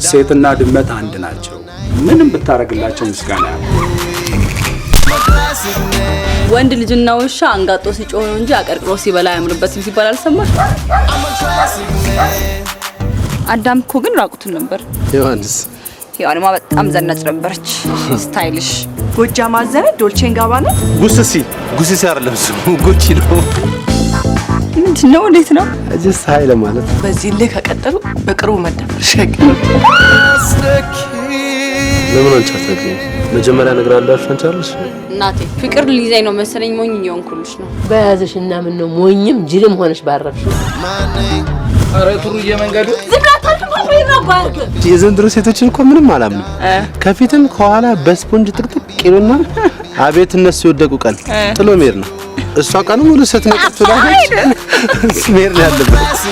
ሴትና ድመት አንድ ናቸው ምንም ብታረግላቸው ምስጋና ወንድ ልጅና ውሻ አንጋጦ ሲጮህ ነው እንጂ አቀርቅሮ ሲበላ ያምርበትም ሲባል አልሰማሽ አዳም እኮ ግን ራቁቱን ነበር ሔዋንማ በጣም ዘናጭ ነበረች ስታይልሽ ጎጃም አዘነ ዶልቼን ጋባና ጉስሲ አይደለም ጉቺ ነው ምንድነው እንዴት ነው እዚህ ኃይለ ማለት በዚህ ልክ ከቀጠሉ በቅርቡ መደፈር ሸክ ለምን አንቻታቂ መጀመሪያ ነግራለሽ አንቻለሽ እናቴ ፍቅር ሊይዘኝ ነው መሰለኝ ሞኝ ይሆንኩልሽ ነው በያዘሽና ምን ነው ሞኝም ጅልም ሆነሽ ባረፍሽ አረ ቱሩዬ መንገዱ የዘንድሮ ሴቶችን እኮ ምንም አላምንም ከፊትም ከኋላ በስፖንጅ ጥቅጥቅ ይሉና አቤት እነሱ ይወደቁ ቀን ጥሎ ሜር ነው እሷ ቀኑ ሙሉ ስትነጥፍ ትላለች ስሜር ያለበት